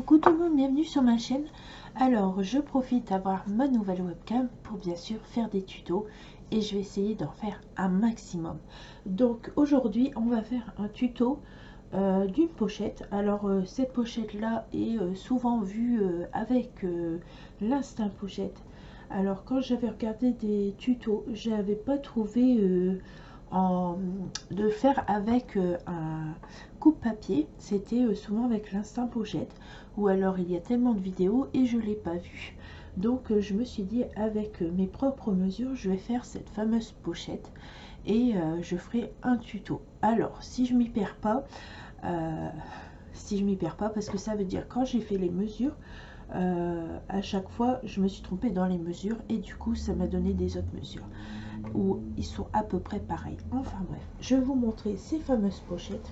Coucou tout le monde, bienvenue sur ma chaîne. Alors je profite d'avoir ma nouvelle webcam pour bien sûr faire des tutos et je vais essayer d'en faire un maximum. Donc aujourd'hui on va faire un tuto d'une pochette. Alors cette pochette là est souvent vue avec l'instinct pochette. Alors quand j'avais regardé des tutos, j'avais pas trouvé de faire avec un coupe-papier. C'était souvent avec l'instinct pochette, ou alors il y a tellement de vidéos et je l'ai pas vu. Donc je me suis dit avec mes propres mesures je vais faire cette fameuse pochette et je ferai un tuto. Alors si je m'y perds pas, parce que ça veut dire quand j'ai fait les mesures, à chaque fois je me suis trompée dans les mesures et du coup ça m'a donné des autres mesures où ils sont à peu près pareils. Enfin bref, je vais vous montrer ces fameuses pochettes.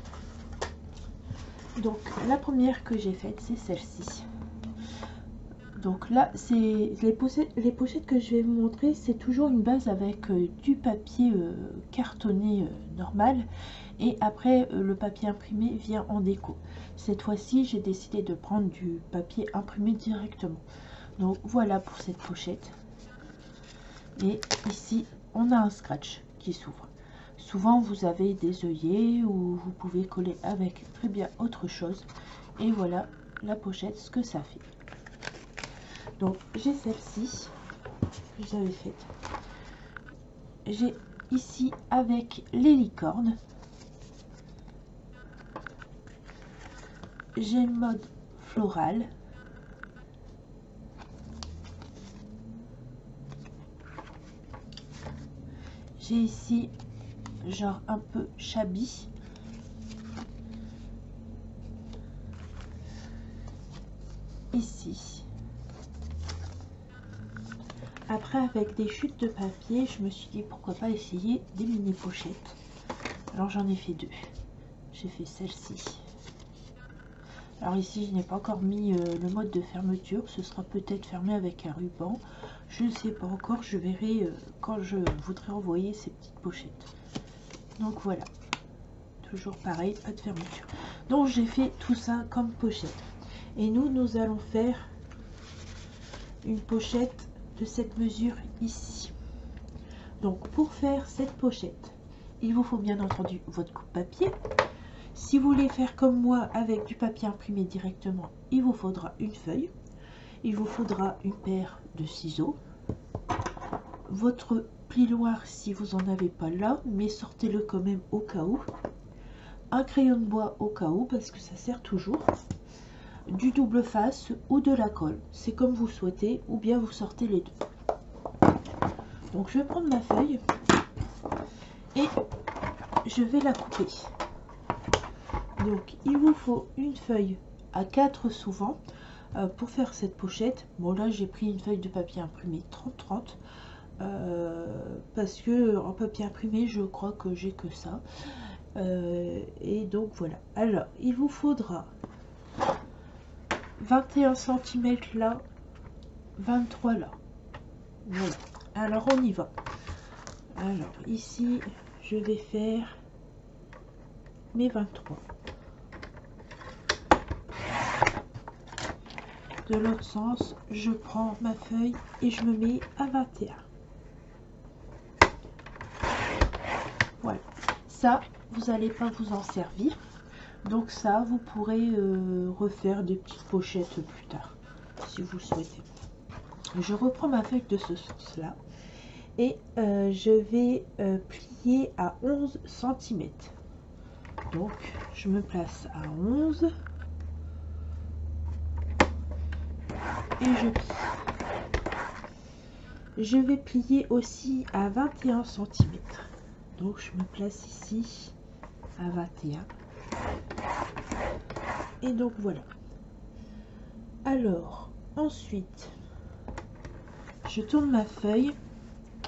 Donc la première que j'ai faite c'est celle-ci. Donc là c'est les pochettes que je vais vous montrer, c'est toujours une base avec du papier cartonné normal et après le papier imprimé vient en déco. Cette fois-ci j'ai décidé de prendre du papier imprimé directement. Donc voilà pour cette pochette. Et ici on a un scratch qui s'ouvre. Souvent vous avez des œillets ou vous pouvez coller avec très bien autre chose. Et voilà la pochette, ce que ça fait. Donc j'ai celle-ci que j'avais faite. J'ai ici avec les licornes. J'ai le mode floral. J'ai ici genre un peu shabby. Ici. Après avec des chutes de papier, je me suis dit pourquoi pas essayer des mini pochettes. Alors j'en ai fait deux. J'ai fait celle-ci. Alors ici je n'ai pas encore mis le mode de fermeture, ce sera peut-être fermé avec un ruban. Je ne sais pas encore, je verrai quand je voudrais envoyer ces petites pochettes. Donc voilà, toujours pareil, pas de fermeture. Donc j'ai fait tout ça comme pochette. Et nous allons faire une pochette de cette mesure ici. Donc pour faire cette pochette, il vous faut bien entendu votre coupe-papier. Si vous voulez faire comme moi avec du papier imprimé directement, il vous faudra une feuille. Il vous faudra une paire de ciseaux. Votre plioir si vous n'en avez pas là, mais sortez-le quand même au cas où. Un crayon de bois au cas où, parce que ça sert toujours. Du double face ou de la colle, c'est comme vous souhaitez, ou bien vous sortez les deux. Donc je vais prendre ma feuille et je vais la couper. Donc il vous faut une feuille à 4 souvent pour faire cette pochette. Bon là j'ai pris une feuille de papier imprimé 30-30 parce que en papier imprimé je crois que j'ai que ça. Et donc voilà. Alors il vous faudra 21 cm là, 23 là. Voilà. Alors on y va. Alors ici je vais faire mes 23. De l'autre sens, je prends ma feuille et je me mets à 21. Voilà. Ça, vous n'allez pas vous en servir. Donc ça, vous pourrez refaire des petites pochettes plus tard, si vous le souhaitez. Je reprends ma feuille de ce sens-là. Et je vais plier à 11 cm. Donc, je me place à 11. Et je plie. Je vais plier aussi à 21 cm. Donc je me place ici à 21. Et donc voilà. Alors ensuite, je tourne ma feuille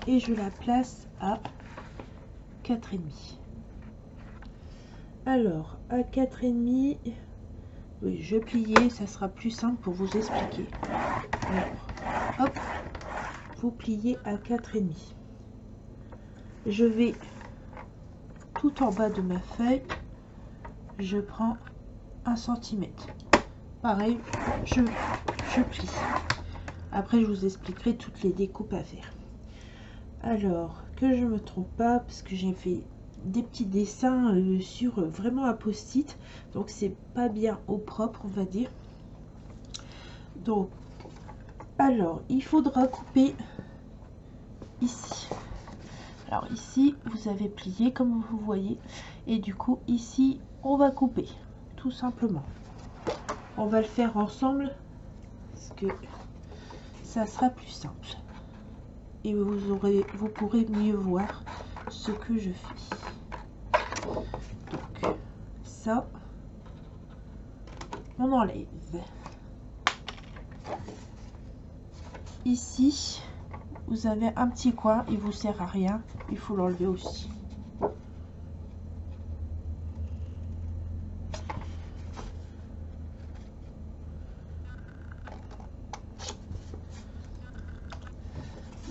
et je la place à 4,5. Alors à 4,5. Oui, je pliais, ça sera plus simple pour vous expliquer. Alors, hop, vous pliez à 4,5. Je vais tout en bas de ma feuille, je prends 1 cm. pareil, je plie. Après, je vous expliquerai toutes les découpes à faire. Alors, que je me trompe pas, parce que j'ai fait des petits dessins sur vraiment un post-it, donc c'est pas bien au propre, on va dire. Donc, alors, il faudra couper ici. Alors ici, vous avez plié comme vous voyez, et du coup ici, on va couper, tout simplement. On va le faire ensemble, parce que ça sera plus simple. Et vous pourrez mieux voir ce que je fais. Donc, ça, on enlève. Ici, vous avez un petit coin, il vous sert à rien, il faut l'enlever aussi.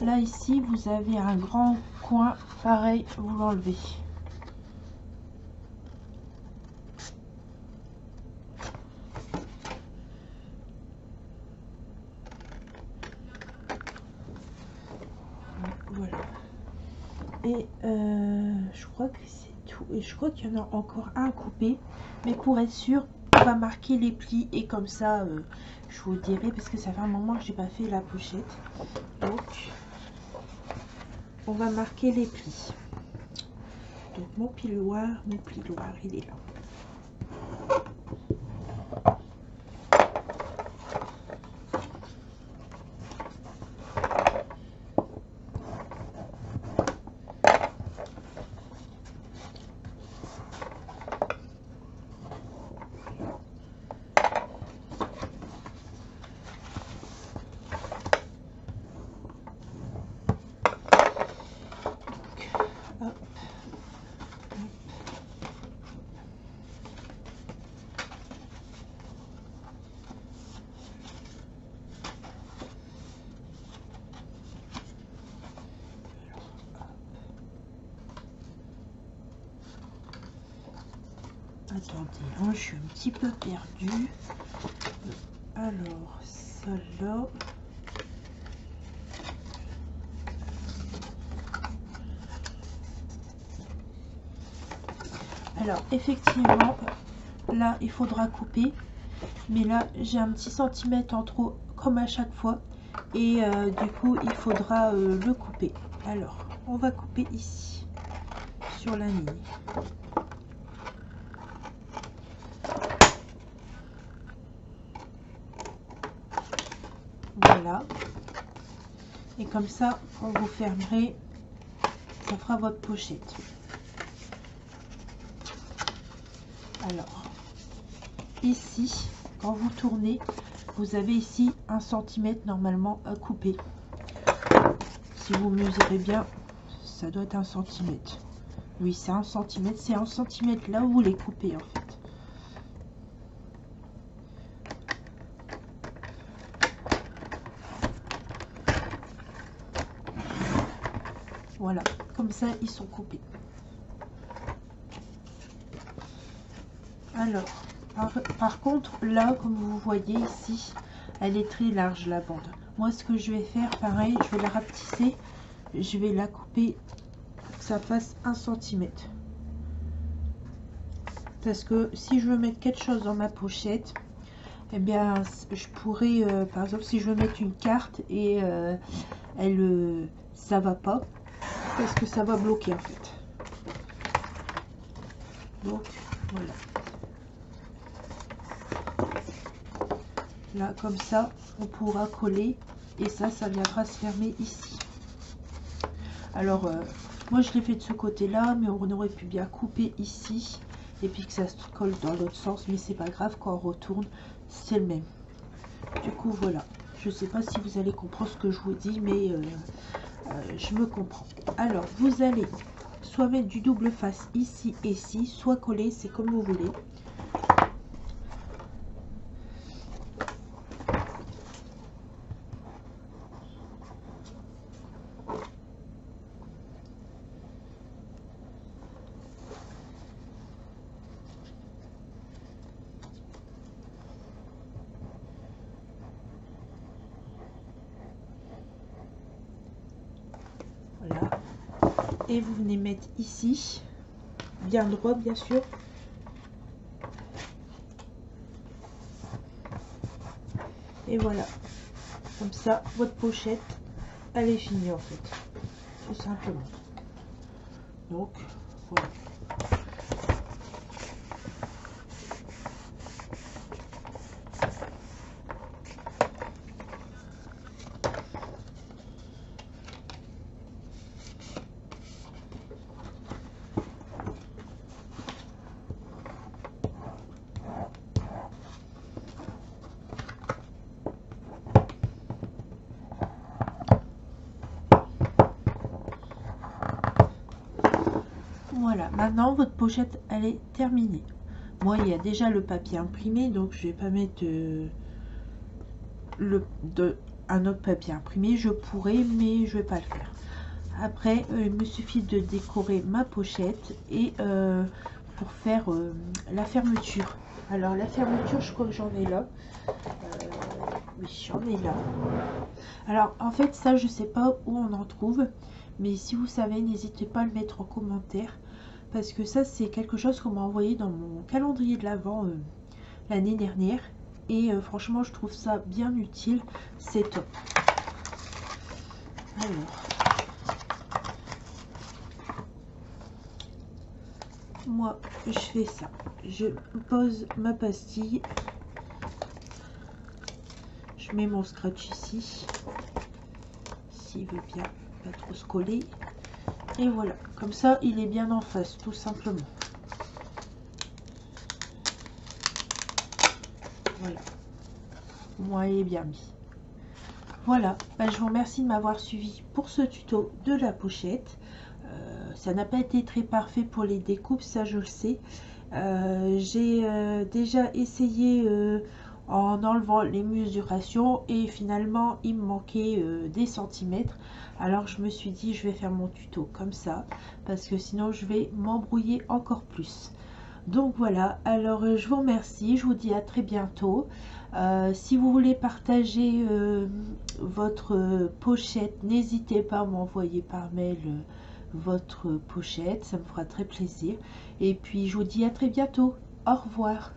Là ici, vous avez un grand coin, pareil, vous l'enlevez. Voilà. Et je crois que c'est tout. Et je crois qu'il y en a encore un coupé. Mais pour être sûr, on va marquer les plis. Et comme ça, je vous dirai. Parce que ça fait un moment que j'ai pas fait la pochette. Donc, on va marquer les plis. Donc, mon plioir, il est là. Attendez, hein, je suis un petit peu perdue. Alors, ça là. Alors, effectivement, là, il faudra couper. Mais là, j'ai un petit centimètre en trop, comme à chaque fois. Et du coup, il faudra le couper. Alors, on va couper ici, sur la ligne. Voilà. Et comme ça, quand vous fermerez, ça fera votre pochette. Alors, ici, quand vous tournez, vous avez ici 1 centimètre normalement à couper. Si vous mesurez bien, ça doit être 1 centimètre. Oui, c'est 1 centimètre. C'est 1 centimètre là où vous les coupez en fait. Voilà, comme ça ils sont coupés. Alors, par contre, là, comme vous voyez ici, elle est très large la bande. Moi, ce que je vais faire, pareil, je vais la rapetisser. Je vais la couper pour que ça fasse 1 centimètre. Parce que si je veux mettre quelque chose dans ma pochette, eh bien, je pourrais, par exemple, si je veux mettre une carte et ça va pas, parce que ça va bloquer en fait. Donc, voilà. Là, comme ça, on pourra coller et ça viendra se fermer ici. Alors, moi, je l'ai fait de ce côté-là, mais on aurait pu bien couper ici et puis que ça se colle dans l'autre sens, mais c'est pas grave, quand on retourne, c'est le même. Du coup, voilà. Je sais pas si vous allez comprendre ce que je vous dis, mais je me comprends. Alors, vous allez soit mettre du double face ici et ici, soit coller, c'est comme vous voulez. et vous venez mettre ici, bien droit bien sûr. Et voilà, comme ça votre pochette elle est finie en fait, tout simplement. Donc voilà. Voilà, maintenant votre pochette elle est terminée. Moi il y a déjà le papier imprimé, donc je vais pas mettre un autre papier imprimé. Je pourrais, mais je vais pas le faire. Après il me suffit de décorer ma pochette et pour faire la fermeture. Alors la fermeture, je crois que j'en ai là. Oui, j'en ai là. Alors en fait ça je sais pas où on en trouve, mais si vous savez n'hésitez pas à le mettre en commentaire, parce que ça c'est quelque chose qu'on m'a envoyé dans mon calendrier de l'Avent l'année dernière, et franchement je trouve ça bien utile, c'est top. Alors moi je fais ça, je pose ma pastille, je mets mon scratch ici s'il veut bien pas trop se coller. Et voilà, comme ça, il est bien en face, tout simplement. Voilà. Moi, il est bien mis. Voilà, je vous remercie de m'avoir suivi pour ce tuto de la pochette. Ça n'a pas été très parfait pour les découpes, ça je le sais. J'ai déjà essayé en enlevant les mesurations et finalement il me manquait des centimètres. Alors je me suis dit je vais faire mon tuto comme ça parce que sinon je vais m'embrouiller encore plus. Donc voilà, alors je vous remercie, je vous dis à très bientôt. Si vous voulez partager votre pochette, n'hésitez pas à m'envoyer par mail votre pochette, ça me fera très plaisir. Et puis je vous dis à très bientôt, au revoir.